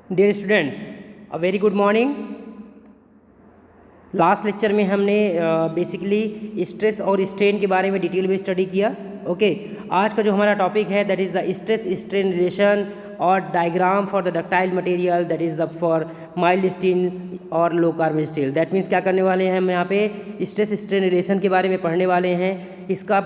Dear students, a very good morning. Last lecture में हमने basically stress और strain के बारे में डिटेल में स्टडी किया। ओके, आज का जो हमारा टॉपिक है that is the stress strain relation और diagram for the ductile material that is the for mild steel और low carbon steel. That means क्या करने वाले हैं हम यहाँ पे स्ट्रेस स्ट्रेन रिलेशन के बारे में पढ़ने वाले हैं। इसका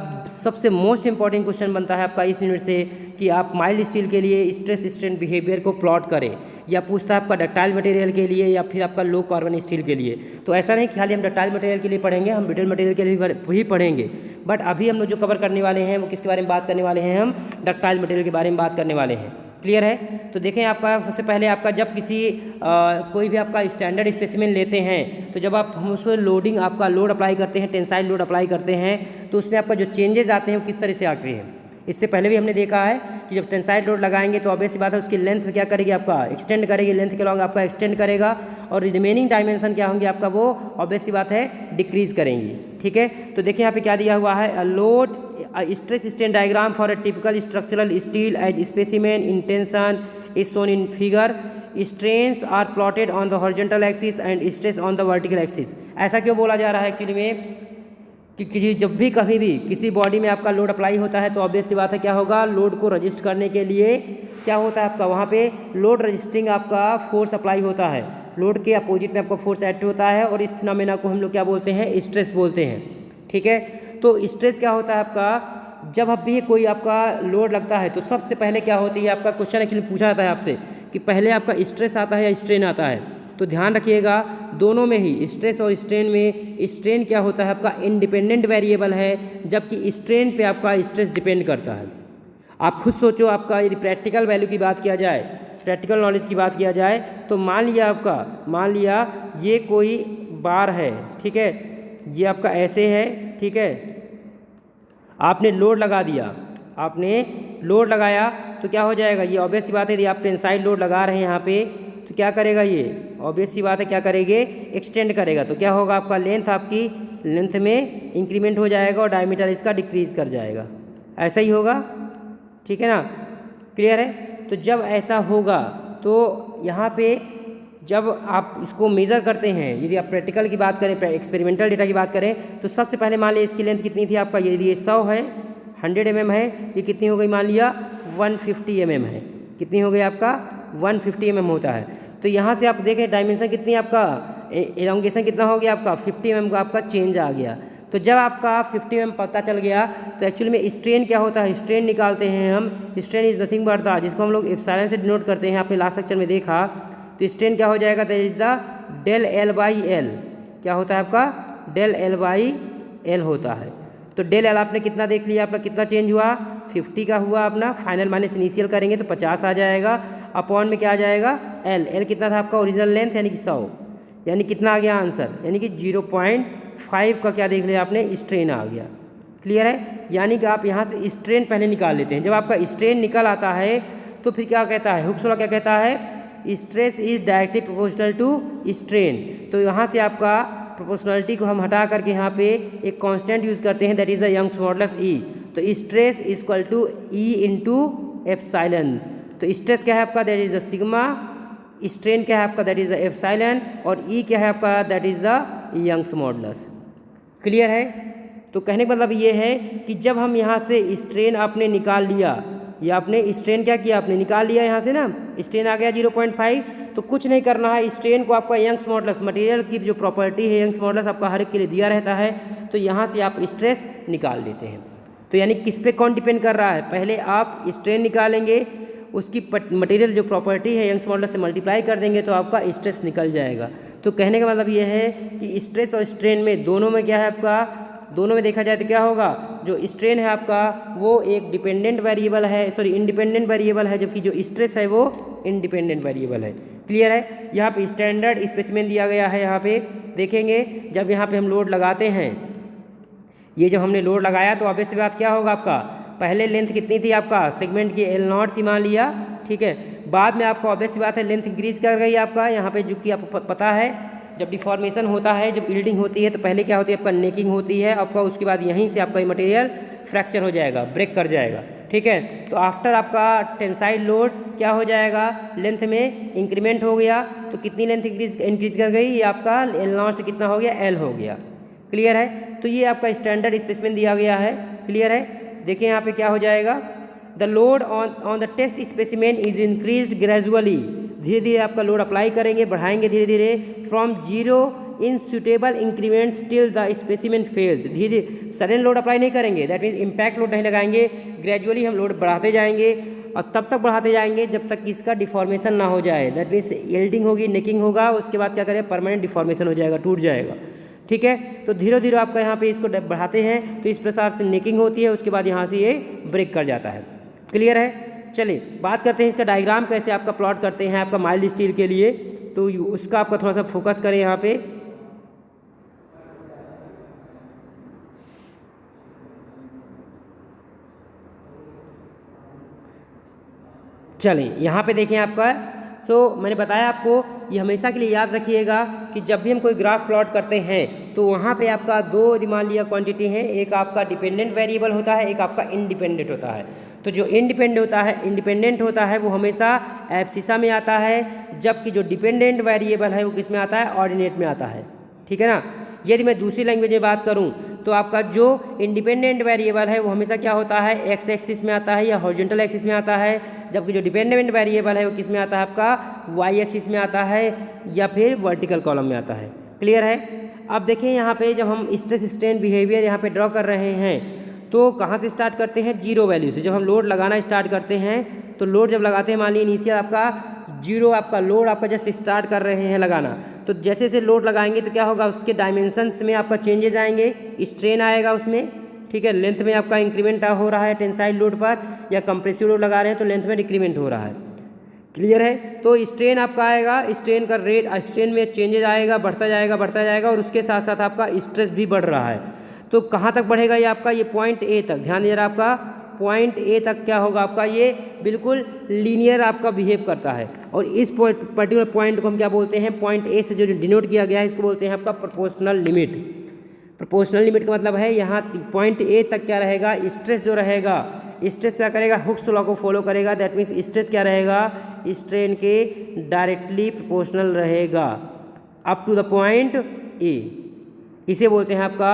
सबसे मोस्ट इंपॉर्टेंट क्वेश्चन बनता है आपका इस यूनिट से कि आप माइल्ड स्टील के लिए स्ट्रेस स्ट्रेन बिहेवियर को प्लॉट करें, या पूछता है आपका डक्टाइल मटेरियल के लिए या फिर आपका लो कार्बन स्टील के लिए। तो ऐसा नहीं कि खाली हम डक्टाइल मटेरियल के लिए पढ़ेंगे, हम ब्रिटल मटेरियल के लिए भी पढ़ेंगे। बट अभी हम लोग जो कवर करने वाले हैं वो किसके बारे में बात करने वाले हैं, हम डक्टाइल मटेरियल के बारे में बात करने वाले हैं। क्लियर है? तो देखें, आपका सबसे पहले आपका जब किसी कोई भी आपका स्टैंडर्ड स्पेसिमेन लेते हैं तो जब आप हम उस पर लोडिंग आपका लोड अप्लाई करते हैं, टेंसाइल लोड अप्लाई करते हैं, तो उसमें आपका जो चेंजेस आते हैं वो किस तरह से आते हैं। इससे पहले भी हमने देखा है कि जब टेंसाइल लोड लगाएंगे तो ऑब्वियस सी बात है उसकी लेंथ में क्या करेगी, आपका एक्सटेंड करेगी, लेंथ के लॉन्ग आपका एक्सटेंड करेगा, और रिमेनिंग डायमेंशन क्या होंगे आपका, वो ऑब्वियस सी बात है डिक्रीज करेंगी। ठीक है, तो देखिए यहाँ पे क्या दिया हुआ है, load stress strain diagram for a typical structural steel as specimen in tension is shown in figure. Strains are plotted on the horizontal axis and stress on the vertical axis. ऐसा क्यों बोला जा रहा है एक्चुअली में कि जब भी कभी भी किसी बॉडी में आपका लोड अप्लाई होता है तो ऑब्वियस सी बात है क्या होगा, लोड को रजिस्ट करने के लिए क्या होता है आपका वहाँ पे लोड रजिस्टिंग आपका फोर्स अप्लाई होता है, लोड के अपोजिट में आपका फोर्स एक्ट होता है, और इस फिनोमेना को हम लोग क्या बोलते हैं, स्ट्रेस बोलते हैं। ठीक है, तो स्ट्रेस क्या होता है आपका, जब भी कोई आपका लोड लगता है तो सबसे पहले क्या होती है, आपका क्वेश्चन एक्चुअली पूछा जाता है आपसे कि पहले आपका स्ट्रेस आता है या स्ट्रेन आता है। तो ध्यान रखिएगा, दोनों में ही स्ट्रेस और स्ट्रेन में स्ट्रेन क्या होता है आपका इंडिपेंडेंट वेरिएबल है, जबकि स्ट्रेन पे आपका स्ट्रेस डिपेंड करता है। आप खुद सोचो, आपका यदि प्रैक्टिकल वैल्यू की बात किया जाए, प्रैक्टिकल नॉलेज की बात किया जाए, तो मान लिया ये कोई बार है, ठीक है, ये आपका ऐसे है, ठीक है, आपने लोड लगा दिया, आपने लोड लगाया तो क्या हो जाएगा, ये ऑब्वियस सी बात है, यदि आप टेंसाइल लोड लगा रहे हैं यहाँ पे तो क्या करेगा, ये ऑब्वियस सी बात है क्या करेंगे, एक्सटेंड करेगा। तो क्या होगा, आपका लेंथ आपकी लेंथ में इंक्रीमेंट हो जाएगा और डायमीटर इसका डिक्रीज कर जाएगा। ऐसा ही होगा, ठीक है ना, क्लियर है? तो जब ऐसा होगा तो यहाँ पे जब आप इसको मेज़र करते हैं, यदि आप प्रैक्टिकल की बात करें, एक्सपेरिमेंटल डेटा की बात करें, तो सबसे पहले मान लिया इसकी लेंथ कितनी थी आपका, यदि ये 100 है, 100 mm है, ये कितनी हो गई, मान लिया 150 mm है, कितनी हो गई आपका 150 mm होता है। तो यहाँ से आप देखें डायमेंशन कितनी आपका, एलोंगेशन कितना हो गया आपका 50 mm का आपका चेंज आ गया। तो जब आपका 50 mm पता चल गया तो एक्चुअली में स्ट्रेन क्या होता है, स्ट्रेन निकालते हैं हम। Strain is nothing but the, जिसको हम लोग एप्सिलॉन से डिनोट करते हैं, आपने लास्ट लेक्चर में देखा। तो स्ट्रेन क्या हो जाएगा, that is the del L by L. क्या होता है आपका, डेल एल बाई एल होता है। तो डेल एल आपने कितना देख लिया, आपका कितना चेंज हुआ, 50 का हुआ अपना, फाइनल माइनस इनिशियल करेंगे तो 50 आ जाएगा, अपॉन में क्या आ जाएगा, एल। एल कितना था आपका ओरिजिनल लेंथ, यानी कि 100, यानी कितना आ गया आंसर, यानी कि 0.5 का क्या देख लिया आपने, स्ट्रेन आ गया। क्लियर है? यानी कि आप यहाँ से स्ट्रेन पहले निकाल लेते हैं। जब आपका स्ट्रेन निकल आता है तो फिर क्या कहता है, हुक्स लॉ क्या कहता है, stress is directly proportional to strain. तो यहाँ से आपका प्रोपोर्शनलिटी को हम हटा करके यहाँ पे एक कांस्टेंट यूज़ करते हैं, that is the Young's modulus E. तो stress is equal to E into epsilon. तो स्ट्रेस क्या है आपका, that is the sigma, strain क्या है आपका, दैट इज़ द एप्सिलॉन, और ई क्या है आपका, that is the Young's modulus. Clear है? तो कहने का मतलब ये है कि जब हम यहाँ से स्ट्रेन आपने निकाल लिया, या आपने स्ट्रेन क्या किया, आपने निकाल लिया यहाँ से ना, स्ट्रेन आ गया 0.5, तो कुछ नहीं करना है, स्ट्रेन को आपका यंग्स मॉडुलस, मटेरियल की जो प्रॉपर्टी है यंग्स मॉडुलस आपका हर एक के लिए दिया रहता है, तो यहाँ से आप स्ट्रेस निकाल लेते हैं। तो यानी किस पे कौन डिपेंड कर रहा है, पहले आप स्ट्रेन निकालेंगे, उसकी मटेरियल जो प्रॉपर्टी है यंग्स मॉडुलस से मल्टीप्लाई कर देंगे तो आपका स्ट्रेस निकल जाएगा। तो कहने का मतलब ये है कि स्ट्रेस और स्ट्रेन में दोनों में क्या है आपका, दोनों में देखा जाए तो क्या होगा, जो स्ट्रेन है आपका वो एक डिपेंडेंट वेरिएबल है, सॉरी इंडिपेंडेंट वेरिएबल है, जबकि जो स्ट्रेस है वो इंडिपेंडेंट वेरिएबल है। क्लियर है? यहाँ पे स्टैंडर्ड स्पेसिमेन दिया गया है, यहाँ पे देखेंगे जब यहाँ पे हम लोड लगाते हैं, ये जब हमने लोड लगाया तो ऑब्वियस बात क्या होगा, आपका पहले लेंथ कितनी थी आपका सेगमेंट की, L0 थी मान लिया, ठीक है, बाद में आपको ऑब्वियस बात है लेंथ इंक्रीज कर गई आपका, यहाँ पे जो कि आपको पता है जब डिफॉर्मेशन होता है, जब यील्डिंग होती है तो पहले क्या होती है आपका नेकिंग होती है आपका, उसके बाद यहीं से आपका मटेरियल फ्रैक्चर हो जाएगा, ब्रेक कर जाएगा। ठीक है। तो आफ्टर आपका टेंसाइल लोड क्या हो जाएगा, लेंथ में इंक्रीमेंट हो गया, तो कितनी लेंथ इंक्रीज कर गई, ये आपका एल नॉट कितना हो गया, एल हो गया। क्लियर है। तो ये आपका स्टैंडर्ड स्पेसिमेन दिया गया है। क्लियर है। देखिए यहाँ पे क्या हो जाएगा, the load on the test specimen is increase gradually, धीरे धीरे आपका लोड अप्लाई करेंगे, बढ़ाएंगे धीरे धीरे, from zero in suitable increments till the specimen fails, धीरे धीरे सडन लोड अप्लाई नहीं करेंगे, दैट मीन्स इम्पैक्ट लोड नहीं लगाएंगे, ग्रेजुअली हम लोड बढ़ाते जाएंगे और तब तक बढ़ाते जाएंगे जब तक कि इसका डिफॉर्मेशन ना हो जाए, दैट मीन्स येल्डिंग होगी, नेकिंग होगा, उसके बाद क्या करें, परमानेंट डिफॉर्मेशन हो जाएगा, टूट जाएगा। ठीक है। तो धीरे धीरे आपका यहाँ पे इसको बढ़ाते हैं तो इस प्रकार से नेकिंग होती है, उसके बाद यहाँ से ये ब्रेक कर जाता है। क्लियर है। चलिए बात करते हैं इसका डायग्राम कैसे आपका प्लॉट करते हैं आपका माइल्ड स्टील के लिए, तो उसका आपका थोड़ा सा फोकस करें यहाँ पे। चलिए यहाँ पे देखें आपका, तो मैंने बताया आपको, ये हमेशा के लिए याद रखिएगा कि जब भी हम कोई ग्राफ प्लॉट करते हैं तो वहाँ पे आपका दो मान लिया क्वांटिटी है, एक आपका डिपेंडेंट वेरिएबल होता है, एक आपका इंडिपेंडेंट होता है। तो जो इंडिपेंडेंट होता है वो हमेशा एब्सिसा में आता है, जबकि जो डिपेंडेंट वेरिएबल है वो किस में आता है, ऑर्डिनेट में आता है। ठीक है ना। यदि मैं दूसरी लैंग्वेज में बात करूं तो आपका जो इंडिपेंडेंट वेरिएबल है वो हमेशा क्या होता है, एक्स एक्सिस में आता है या हॉरिजॉन्टल एक्सिस में आता है, जबकि जो डिपेंडेंट वेरिएबल है वो किस में आता है, आपका वाई एक्सिस में आता है या फिर वर्टिकल कॉलम में आता है। क्लियर है। अब देखिए यहाँ पे जब हम स्ट्रेस स्ट्रेन बिहेवियर यहाँ पे ड्रॉ कर रहे हैं तो कहाँ से स्टार्ट करते हैं, जीरो वैल्यू से। जब हम लोड लगाना स्टार्ट करते हैं तो लोड जब लगाते हैं, मान लीजिए इनिशियल आपका जीरो, आपका लोड आपका जस्ट स्टार्ट कर रहे हैं लगाना, तो जैसे जैसे लोड लगाएंगे तो क्या होगा, उसके डायमेंशंस में आपका चेंजेस आएंगे, स्ट्रेन आएगा उसमें। ठीक है। लेंथ में आपका इंक्रीमेंट हो रहा है टेंसाइल लोड पर, या कंप्रेसिव लोड लगा रहे हैं तो लेंथ में डिक्रीमेंट हो रहा है। क्लियर है। तो स्ट्रेन आपका आएगा, स्ट्रेन का रेट, स्ट्रेन में चेंजेस आएगा, बढ़ता जाएगा और उसके साथ साथ आपका स्ट्रेस भी बढ़ रहा है। तो कहाँ तक बढ़ेगा ये आपका, ये पॉइंट ए तक, ध्यान दीजिए आपका पॉइंट ए तक क्या होगा आपका, ये बिल्कुल लीनियर आपका बिहेव करता है। और इस पर्टिकुलर पॉइंट को हम क्या बोलते हैं, पॉइंट ए से जो डिनोट किया गया है इसको बोलते हैं आपका प्रोपोर्शनल लिमिट। प्रोपोर्शनल लिमिट का मतलब है यहाँ पॉइंट ए तक क्या रहेगा, स्ट्रेस जो रहेगा, स्ट्रेस क्या करेगा, हुक्स लॉ को फॉलो करेगा, दैट मीन्स स्ट्रेस क्या रहेगा, स्ट्रेन के डायरेक्टली प्रोपोर्शनल रहेगा up to the point A. इसे बोलते हैं आपका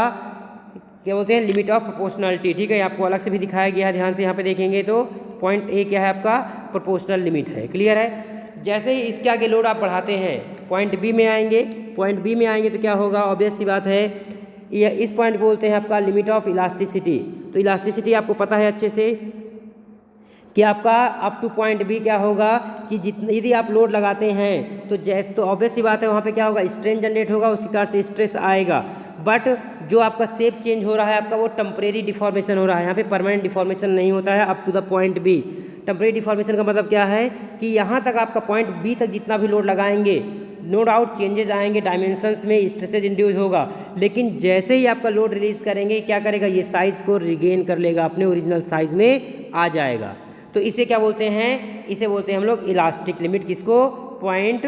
क्या बोलते हैं, लिमिट ऑफ प्रोपोर्शनलिटी। ठीक है। आपको अलग से भी दिखाया गया है, ध्यान से यहाँ पे देखेंगे तो पॉइंट ए क्या है आपका, प्रोपोर्शनल लिमिट है। क्लियर है। जैसे ही इसके आगे लोड आप बढ़ाते हैं पॉइंट बी में आएंगे, पॉइंट बी में आएंगे तो क्या होगा, ऑब्वियस सी बात है, ये इस पॉइंट को बोलते हैं आपका लिमिट ऑफ इलास्टिसिटी। तो इलास्टिसिटी आपको पता है अच्छे से कि आपका अप टू पॉइंट बी क्या होगा, कि जितने यदि आप लोड लगाते हैं तो ऑब्वियस सी बात है वहाँ पे क्या होगा, स्ट्रेन जनरेट होगा, उसी कारण से स्ट्रेस आएगा। बट जो आपका शेप चेंज हो रहा है आपका, वो टेम्परेरी डिफॉर्मेशन हो रहा है, यहाँ पे परमानेंट डिफॉर्मेशन नहीं होता है up to the point B. Temporary deformation का मतलब क्या है कि यहाँ तक आपका पॉइंट बी तक जितना भी लोड लगाएंगे, नो डाउट चेंजेस आएंगे डायमेंशंस में, स्ट्रेसेज इंड्यूस होगा, लेकिन जैसे ही आपका लोड रिलीज करेंगे क्या करेगा, ये साइज को रिगेन कर लेगा, अपने ओरिजिनल साइज में आ जाएगा। तो इसे क्या बोलते हैं, इसे बोलते हैं हम लोग इलास्टिक लिमिट, किसको, पॉइंट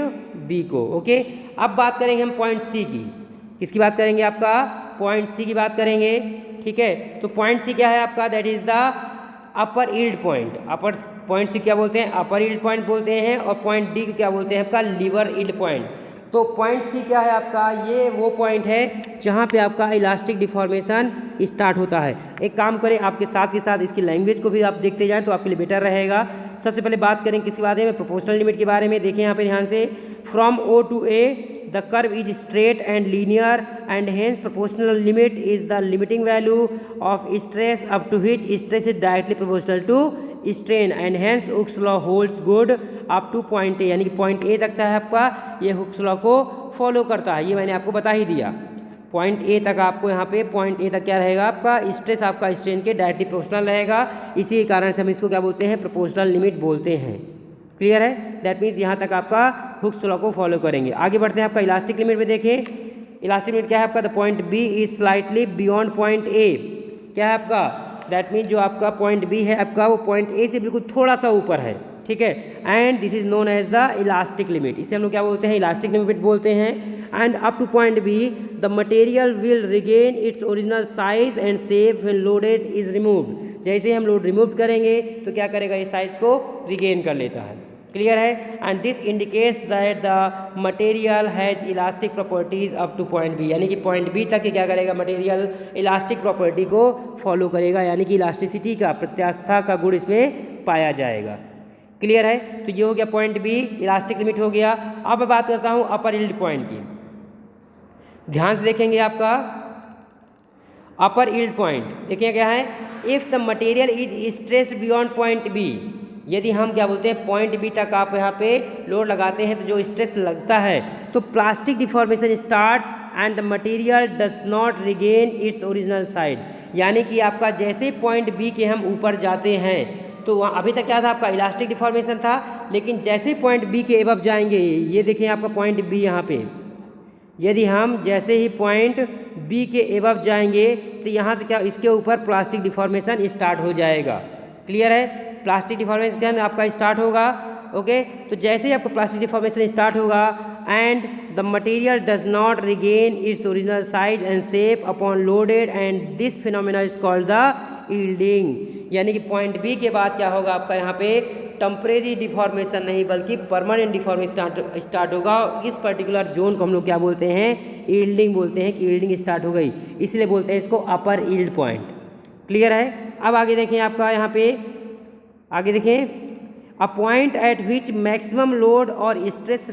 बी को। ओके। अब बात करेंगे हम पॉइंट सी की, किसकी बात करेंगे, आपका पॉइंट सी की बात करेंगे। ठीक है। तो पॉइंट सी क्या है आपका, that is the upper yield point. Upper point C क्या बोलते हैं, अपर यील्ड पॉइंट बोलते हैं, और पॉइंट डी को क्या बोलते हैं आपका, लीवर यील्ड पॉइंट। तो पॉइंट सी क्या है आपका, ये वो पॉइंट है जहाँ पे आपका इलास्टिक डिफॉर्मेशन स्टार्ट होता है। एक काम करें, आपके साथ के साथ इसकी लैंग्वेज को भी आप देखते जाएं तो आपके लिए बेटर रहेगा। सबसे पहले बात करें किसके बारे में, प्रोपोर्शनल लिमिट के बारे में। देखें यहाँ पे ध्यान से, from O to A the curve is straight and linear and hence proportional limit is the limiting value of stress up to which stress is directly proportional to strain and hence Hooke's law holds good up to point A, यानी कि point A तक है आपका, ये Hooke's law को follow करता है। ये मैंने आपको बता ही दिया, पॉइंट ए तक आपको यहाँ पे पॉइंट ए तक क्या रहेगा आपका, स्ट्रेस आपका स्ट्रेन के डायरेक्टली प्रोपोर्शनल रहेगा। इसी कारण से हम इसको क्या बोलते हैं, प्रोपोर्शनल लिमिट बोलते हैं। क्लियर है। दैट मीन्स यहाँ तक आपका हुक्स लॉ को फॉलो करेंगे। आगे बढ़ते हैं, आपका इलास्टिक लिमिट में देखें, इलास्टिक लिमिट क्या है आपका, the point B is slightly beyond point A. क्या है आपका, दैट मीन्स जो आपका पॉइंट बी है आपका, वो पॉइंट ए से बिल्कुल थोड़ा सा ऊपर है। ठीक है। And this is known as the elastic limit, इसे हम लोग क्या बोलते हैं, इलास्टिक लिमिट बोलते हैं। And up to point be the material will regain its original size and shape when loaded is removed. जैसे ही हम लोड रिमूव करेंगे तो क्या करेगा, ये साइज को रिगेन कर लेता है। क्लियर है। And this indicates that the material has elastic properties up to point B, यानी कि पॉइंट बी तक क्या करेगा, मटेरियल इलास्टिक प्रॉपर्टी को फॉलो करेगा, यानी कि इलास्टिसिटी का, प्रत्यास्थता का गुण इसमें पाया जाएगा। क्लियर है। तो ये हो गया पॉइंट बी, इलास्टिक लिमिट हो गया। अब मैं बात करता हूँ अपर यील्ड पॉइंट की। ध्यान से देखेंगे आपका अपर यील्ड पॉइंट, देखिए क्या है, if the material is stressed beyond point B, यदि हम क्या बोलते हैं पॉइंट बी तक आप यहाँ पे लोड लगाते हैं तो जो स्ट्रेस लगता है तो plastic deformation starts and the material does not regain its original side, यानी कि आपका जैसे पॉइंट बी के हम ऊपर जाते हैं तो वहाँ अभी तक क्या था, आपका इलास्टिक डिफॉर्मेशन था, लेकिन जैसे पॉइंट बी के एबव जाएंगे, ये देखिए आपका पॉइंट बी यहाँ पे, यदि हम जैसे ही पॉइंट बी के एबव जाएंगे तो यहाँ से क्या, इसके ऊपर प्लास्टिक डिफॉर्मेशन स्टार्ट हो जाएगा। क्लियर है। प्लास्टिक डिफॉर्मेशन आपका स्टार्ट होगा। ओके, तो जैसे ही आपका प्लास्टिक डिफॉर्मेशन स्टार्ट होगा and the material does not regain its original size and shape upon loaded and this phenomena is called the yielding, यानी कि पॉइंट बी के बाद क्या होगा आपका यहाँ पे टेम्परेरी डिफॉर्मेशन नहीं बल्कि परमानेंट डिफॉर्मेशन स्टार्ट होगा। इस पर्टिकुलर जोन को हम लोग क्या बोलते हैं, यील्डिंग बोलते हैं, कि यील्डिंग स्टार्ट हो गई, इसलिए बोलते हैं इसको अपर यील्ड पॉइंट। क्लियर है। अब आगे देखें आपका यहाँ पे, आगे देखें, a point at which maximum load और stress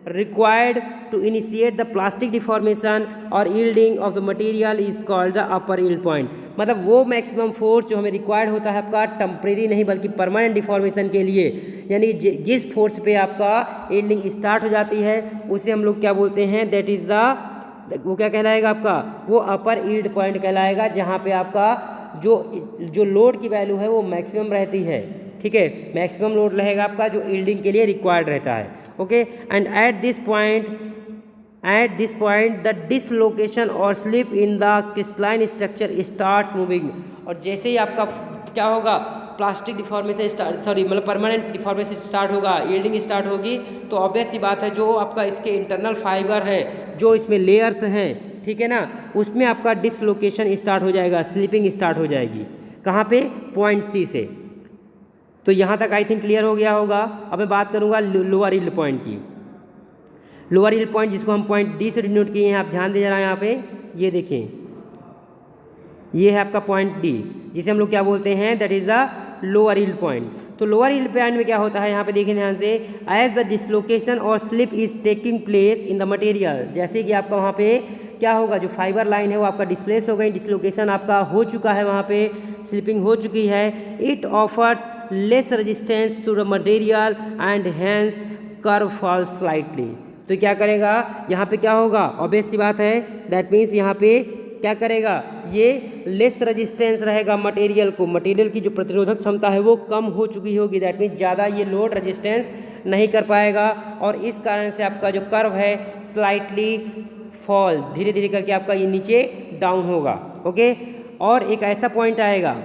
required to initiate the plastic deformation और yielding of the material is called the upper yield point, मतलब वो मैक्सिमम फोर्स जो हमें रिक्वायर्ड होता है आपका टेम्परेरी नहीं बल्कि परमानेंट डिफॉर्मेशन के लिए, यानी जिस फोर्स पे आपका यील्डिंग स्टार्ट हो जाती है उसे हम लोग क्या बोलते हैं, दैट इज़ द, वो क्या कहलाएगा आपका, वो अपर यील्ड पॉइंट कहलाएगा, जहाँ पे आपका जो लोड की वैल्यू है वो मैक्सिमम रहती है। ठीक है, मैक्सिमम लोड रहेगा आपका जो यील्डिंग के लिए रिक्वायर्ड रहता है। Okay, and at this point the dislocation और slip in the crystalline structure starts moving, और जैसे ही आपका क्या होगा, प्लास्टिक डिफॉर्मेशन मतलब परमानेंट डिफॉर्मेशन स्टार्ट होगा, यील्डिंग स्टार्ट होगी, तो ऑब्वियस सी बात है जो आपका इसके इंटरनल फाइबर है, जो इसमें लेयर्स हैं, ठीक है ना, उसमें आपका डिसलोकेशन स्टार्ट हो जाएगा, स्लिपिंग स्टार्ट हो जाएगी। कहाँ पे, पॉइंट सी से। तो यहाँ तक आई थिंक क्लियर हो गया होगा। अब मैं बात करूँगा लोअर यील्ड पॉइंट की। लोअर यील्ड पॉइंट जिसको हम पॉइंट डी से डिनोट किए हैं, आप ध्यान दे जरा यहाँ पे, ये देखें, ये है आपका पॉइंट डी, जिसे हम लोग क्या बोलते हैं, that is the lower yield point. तो लोअर यील्ड पॉइंट में क्या होता है, यहाँ पे देखें ध्यान से, एज द डिसलोकेशन और slip is taking place in the material, जैसे कि आपका वहाँ पे क्या होगा, जो फाइबर लाइन है वो आपका डिस्प्लेस हो गई, डिसलोकेशन आपका हो चुका है, वहाँ पे स्लिपिंग हो चुकी है, it offers less resistance to the material and hence curve fall slightly. तो क्या करेगा, यहाँ पे क्या होगा, ऑब्वियस सी बात है, दैट मीन्स यहाँ पे क्या करेगा, ये लेस रेजिस्टेंस रहेगा मटेरियल को, मटेरियल की जो प्रतिरोधक क्षमता है वो कम हो चुकी होगी, दैट मीन्स ज़्यादा ये लोड रेजिस्टेंस नहीं कर पाएगा, और इस कारण से आपका जो कर्व है स्लाइटली फॉल, धीरे धीरे करके आपका ये नीचे डाउन होगा। ओके, और एक ऐसा पॉइंट आएगा,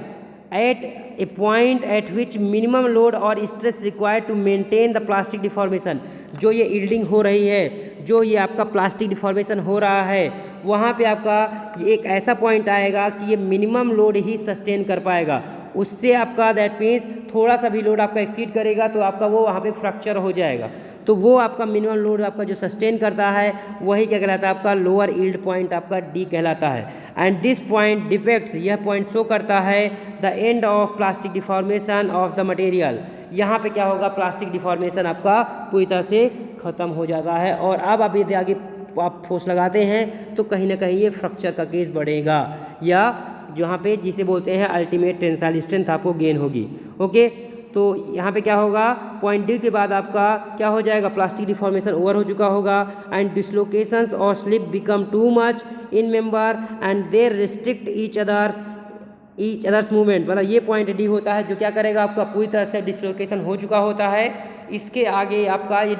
at a point at which minimum load और stress required to maintain the plastic deformation, जो ये यील्डिंग हो रही है, जो ये आपका प्लास्टिक डिफॉर्मेशन हो रहा है, वहाँ पे आपका एक ऐसा पॉइंट आएगा कि ये मिनिमम लोड ही सस्टेन कर पाएगा, उससे आपका दैट मीन्स थोड़ा सा भी लोड आपका एक्सीड करेगा तो आपका वो वहाँ पे फ्रैक्चर हो जाएगा। तो वो आपका मिनिमम लोड आपका जो सस्टेन करता है वही क्या कहलाता है, आपका लोअर यील्ड पॉइंट आपका डी कहलाता है। एंड दिस पॉइंट डिफेक्ट्स, यह पॉइंट शो करता है the end of plastic deformation of the material, यहाँ पे क्या होगा, प्लास्टिक डिफॉर्मेशन आपका पूरी तरह से ख़त्म हो जाता है, और अब आप यदि आगे आप फोर्स लगाते हैं तो कहीं ना कहीं ये फ्रैक्चर का केस बढ़ेगा, या जहाँ पे जिसे बोलते हैं अल्टीमेट टेंसाइल स्ट्रेंथ आपको गेन होगी। ओके, तो यहाँ पे क्या होगा, पॉइंट डी के बाद आपका क्या हो जाएगा, प्लास्टिक डिफॉर्मेशन ओवर हो चुका होगा, एंड डिसलोकेशंस और slip become too much in member and they restrict each others movement, मतलब ये पॉइंट डी होता है जो क्या करेगा, आपका पूरी तरह से डिसलोकेशन हो चुका होता है, इसके आगे आपका ये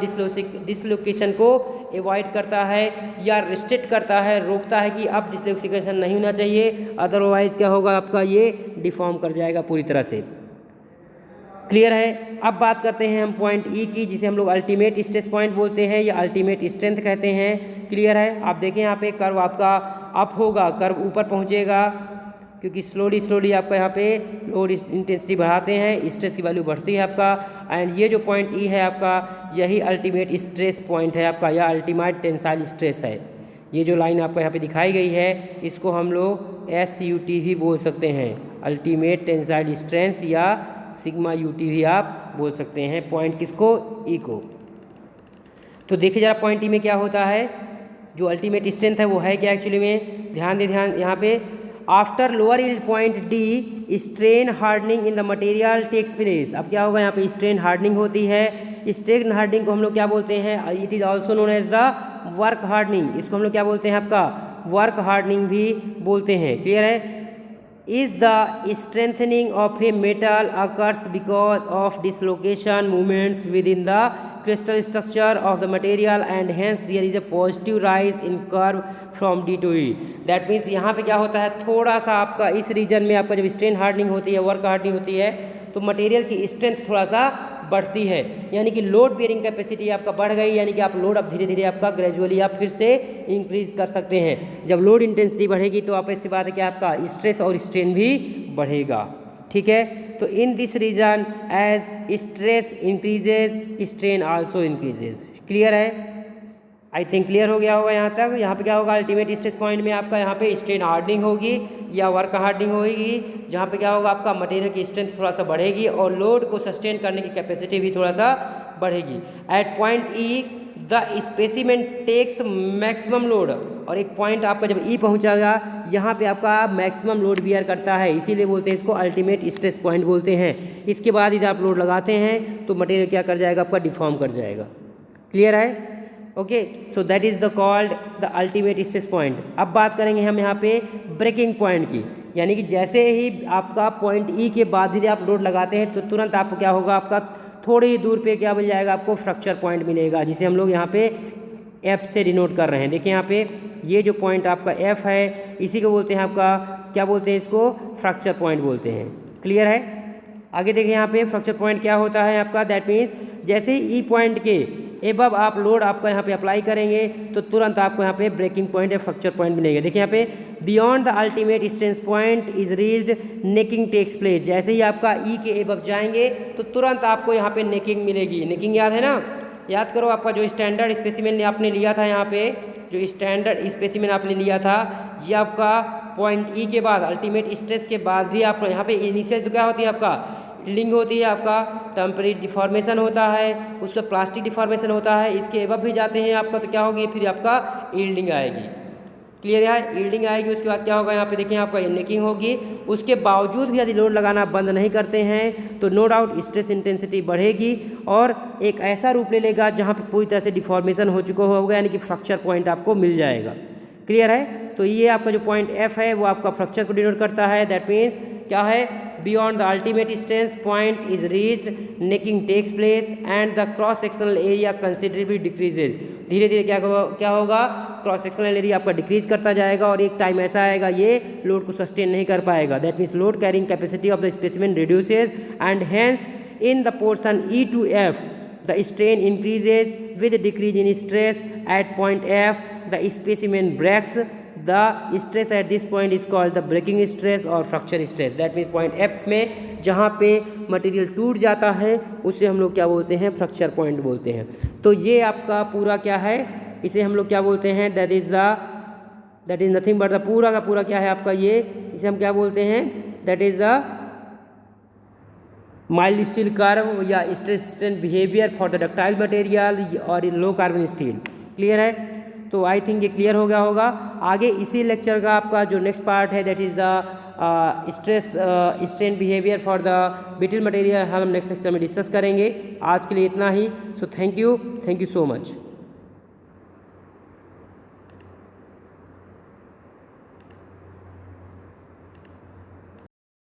डिसलोकेशन को अवॉइड करता है या रिस्ट्रिक्ट करता है, रोकता है कि अब डिसलोकेशन नहीं होना चाहिए, अदरवाइज क्या होगा, आपका ये डिफॉर्म कर जाएगा पूरी तरह से। क्लियर है। अब बात करते हैं हम पॉइंट ई की, जिसे हम लोग अल्टीमेट स्ट्रेस पॉइंट बोलते हैं या अल्टीमेट स्ट्रेंथ कहते हैं। क्लियर है। आप देखें यहाँ पे कर्व आपका अप होगा, कर्व ऊपर पहुँचेगा, क्योंकि स्लोली आपका यहाँ पे लोड इंटेंसिटी बढ़ाते हैं, स्ट्रेस की वैल्यू बढ़ती है आपका। एंड ये जो पॉइंट ई है आपका, यही अल्टीमेट स्ट्रेस पॉइंट है आपका, या अल्टीमेट टेंसाइल स्ट्रेस है। ये जो लाइन आपको यहाँ पे दिखाई गई है, इसको हम लोग SUT भी बोल सकते हैं, अल्टीमेट टेंसाइल स्ट्रेंथ, या सिग्मा UT भी आप बोल सकते हैं। पॉइंट किसको? ई को। तो देखिए ज़रा पॉइंट ई में क्या होता है, जो अल्टीमेट स्ट्रेंथ है वो है क्या एक्चुअली में, ध्यान यहाँ पे, after lower yield point D strain hardening in the material takes place. अब क्या होगा, यहाँ पे स्ट्रेन हार्डनिंग होती है। स्ट्रेन हार्डनिंग को हम लोग क्या बोलते हैं, it is also known as the work hardening. इसको हम लोग क्या बोलते हैं, आपका वर्क हार्डनिंग भी बोलते हैं। क्लियर है? Is the strengthening of a metal occurs because of dislocation movements with in the crystal structure of the material and hence there is a positive rise in curve from D to E। That means यहाँ पे क्या होता है, थोड़ा सा आपका इस reason में आपका जब स्ट्रेन हार्डनिंग होती है, वर्क हार्डनिंग होती है, तो मटेरियल की स्ट्रेंथ थोड़ा सा बढ़ती है, यानी कि लोड बेयरिंग कैपेसिटी आपका बढ़ गई, यानी कि आप लोड अब धीरे धीरे आपका ग्रेजुअली आप फिर से इंक्रीज कर सकते हैं। जब लोड इंटेंसिटी बढ़ेगी तो आप ऐसी बात है कि आपका स्ट्रेस और स्ट्रेन भी बढ़ेगा। ठीक है, तो in this region as stress increases strain also increases. Clear है? आई थिंक क्लियर हो गया होगा यहाँ तक। यहाँ पे क्या होगा, अल्टीमेट स्ट्रेस पॉइंट में आपका यहाँ पे स्ट्रेन हार्डनिंग होगी या वर्क हार्डनिंग होगी, जहाँ पे क्या होगा, आपका मटेरियल की स्ट्रेंथ थोड़ा सा बढ़ेगी और लोड को सस्टेन करने की कैपेसिटी भी थोड़ा सा बढ़ेगी। At point E the specimen takes maximum load, और एक पॉइंट आपका जब ई पहुंचागा, यहाँ पे आपका मैक्सिमम लोड बियर करता है, इसीलिए बोलते हैं इसको अल्टीमेट स्ट्रेस पॉइंट बोलते हैं। इसके बाद यदि आप लोड लगाते हैं तो मटेरियल क्या कर जाएगा, आपका डिफॉर्म कर जाएगा। क्लियर है? Okay, so that is the called the ultimate stress point. अब बात करेंगे हम यहाँ पे ब्रेकिंग पॉइंट की, यानी कि जैसे ही आपका पॉइंट ई के बाद यदि आप लोड लगाते हैं तो तुरंत आपको क्या होगा, आपका थोड़ी ही दूर पे क्या मिल जाएगा, आपको फ्रैक्चर पॉइंट मिलेगा, जिसे हम लोग यहाँ पे F से डिनोट कर रहे हैं। देखिए यहाँ पे ये जो पॉइंट आपका F है, इसी को बोलते हैं आपका, क्या बोलते हैं इसको, फ्रैक्चर पॉइंट बोलते हैं। क्लियर है? आगे देखिए यहाँ पे फ्रैक्चर पॉइंट क्या होता है आपका, दैट मीन्स जैसे ही ई पॉइंट के एबव आप लोड आपका यहाँ पे अप्लाई करेंगे तो तुरंत आपको यहाँ पे ब्रेकिंग पॉइंट या फ्रैक्चर पॉइंट मिलेगा। देखिए यहाँ पे beyond the ultimate strength point is reached necking takes place. जैसे ही आपका ई के एबव जाएंगे तो तुरंत आपको यहाँ पे नेकिंग मिलेगी। नेकिंग याद है ना? याद करो, आपका जो स्टैंडर्ड स्पेसिमेन आपने लिया था, यहाँ पे जो स्टैंडर्ड स्पेसिमेन आपने लिया था, ये आपका पॉइंट ई के बाद अल्टीमेट स्ट्रेस के बाद भी आपको यहाँ पे इनिशियल क्या होती है, आपका यील्डिंग होती है, आपका टेम्परेरी डिफॉर्मेशन होता है, उसका प्लास्टिक डिफॉर्मेशन होता है, इसके एबव भी जाते हैं आपका तो क्या होगी, फिर आपका यील्डिंग आएगी। क्लियर है? यील्डिंग आएगी, उसके बाद क्या होगा, यहाँ पे देखिए आपका नेकिंग होगी। उसके बावजूद भी यदि लोड लगाना बंद नहीं करते हैं तो नो डाउट स्ट्रेस इंटेंसिटी बढ़ेगी और एक ऐसा रूप ले लेगा जहाँ पे पूरी तरह से डिफॉर्मेशन हो चुका होगा, यानी कि फ्रैक्चर पॉइंट आपको मिल जाएगा। क्लियर है? तो ये आपका जो पॉइंट F है वो आपका फ्रैक्चर को डिनोट करता है। दैट मीन्स क्या है, beyond the ultimate strength point is reached, necking takes place and the cross sectional area considerably decreases. धीरे धीरे क्या होगा, क्रॉस सेक्शनल एरिया आपका डिक्रीज करता जाएगा और एक टाइम ऐसा आएगा ये लोड को सस्टेन नहीं कर पाएगा। That means load carrying capacity of the specimen reduces and hence in the portion E to F the strain increases with decrease in stress at point F the specimen breaks. The stress at this point is called the breaking stress or fracture stress. That means point F में जहाँ पे material टूट जाता है उसे हम लोग क्या बोलते हैं, फ्रैक्चर पॉइंट बोलते हैं। तो ये आपका पूरा क्या है, इसे हम लोग क्या बोलते हैं, that is nothing but the पूरा का पूरा क्या है आपका, ये इसे हम क्या बोलते हैं, that is the mild steel curve या stress strain behaviour for the ductile material और लो कार्बन स्टील। क्लियर है? तो आई थिंक ये क्लियर हो गया होगा। आगे इसी लेक्चर का आपका जो नेक्स्ट पार्ट है that is the stress strain behaviour for the brittle material, हम नेक्स्ट लेक्चर में डिस्कस करेंगे। आज के लिए इतना ही। So thank you so much.